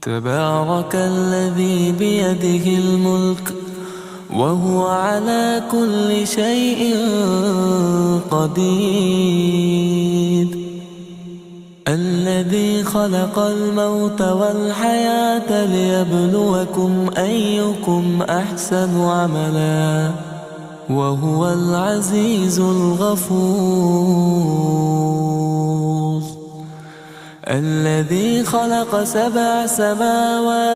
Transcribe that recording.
تبارك الذي بيده الملك وهو على كل شيء قدير. الذي خلق الموت والحياة ليبلوكم أيكم أحسن عملا وهو العزيز الغفور. الذي خلق 7 سماوات